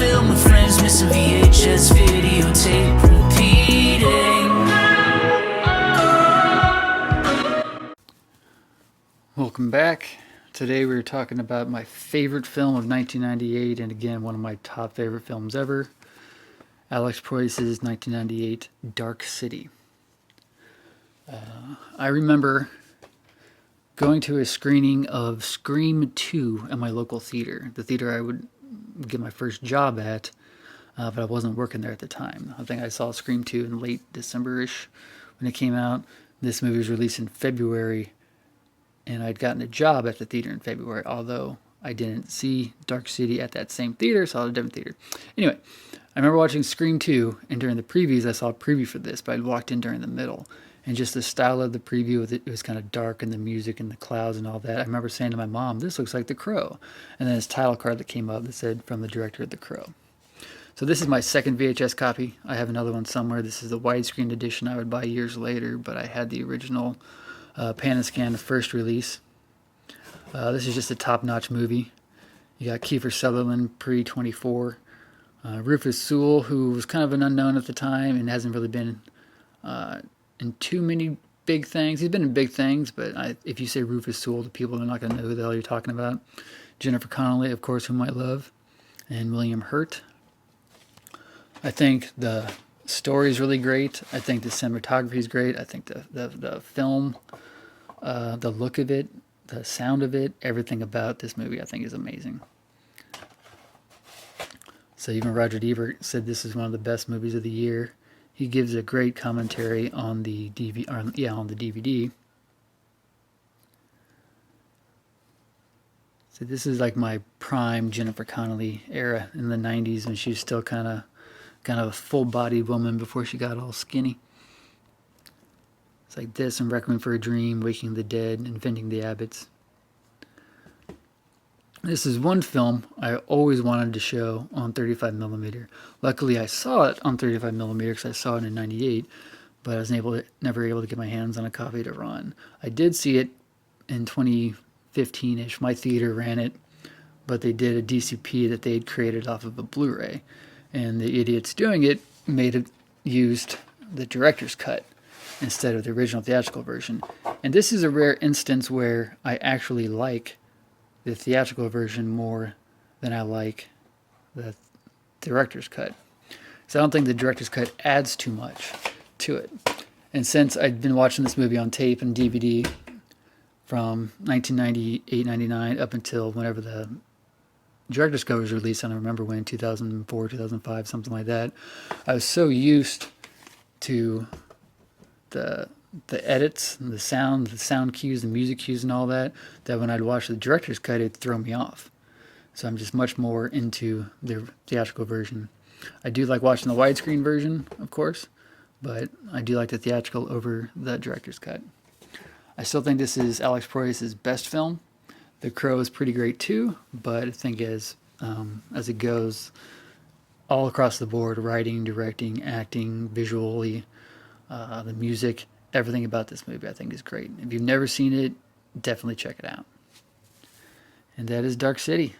film with friends, missing VHS videotape repeating. Welcome back. Today we're talking about my favorite film of 1998, and again, one of my top favorite films ever, Alex Proyas's 1998 Dark City. I remember going to a screening of Scream 2 at my local theater, the theater I would get my first job at, but I wasn't working there at the time. I think I saw Scream 2 in late December-ish when it came out. This movie was released in February, and I'd gotten a job at the theater in February, although I didn't see Dark City at that same theater, so I saw a different theater. Anyway, I remember watching Scream 2, and during the previews, I saw a preview for this, but I'd walked in during the middle. And just the style of the preview, it was kind of dark, and the music and the clouds and all that. I remember saying to my mom, "This looks like The Crow." And then this title card that came up that said, "From the director of The Crow." So this is my second VHS copy. I have another one somewhere. This is the widescreen edition I would buy years later, but I had the original pan and scan first release. This is just a top-notch movie. You got Kiefer Sutherland, pre-24. Rufus Sewell, who was kind of an unknown at the time and hasn't really been in too many big things. He's been in big things, but if you say Rufus Sewell, the people are not going to know who the hell you're talking about. Jennifer Connelly, of course, whom I love, and William Hurt. I think the story is really great. I think the cinematography is great. I think the film, the look of it, the sound of it, everything about this movie I think is amazing. So even Roger Ebert said this is one of the best movies of the year. He gives a great commentary on the DVD. So this is like my prime Jennifer Connelly era in the 90s when she was still kind of a full-bodied woman before she got all skinny. It's like this and Requiem for a Dream, Waking the Dead, Inventing the Abbots. This is one film I always wanted to show on 35mm. Luckily, I saw it on 35mm because I saw it in '98, but I was never able to get my hands on a copy to run. I did see it in 2015-ish. My theater ran it, but they did a DCP that they had created off of a Blu-ray, and the idiots doing it used the director's cut instead of the original theatrical version. And this is a rare instance where I actually like the theatrical version more than I like the director's cut. So I don't think the director's cut adds too much to it. And since I'd been watching this movie on tape and DVD from 1998, 99 up until whenever the director's cut was released, I don't remember when, 2004, 2005, something like that, I was so used to the edits, and the sound cues, the music cues and all that when I'd watch the director's cut, it'd throw me off. So I'm just much more into the theatrical version. I do like watching the widescreen version, of course, but I do like the theatrical over the director's cut. I still think this is Alex Proyas's best film. The Crow is pretty great too, but I think as it goes all across the board, writing, directing, acting, visually, the music, everything about this movie I think is great. If you've never seen it, definitely check it out. And that is Dark City.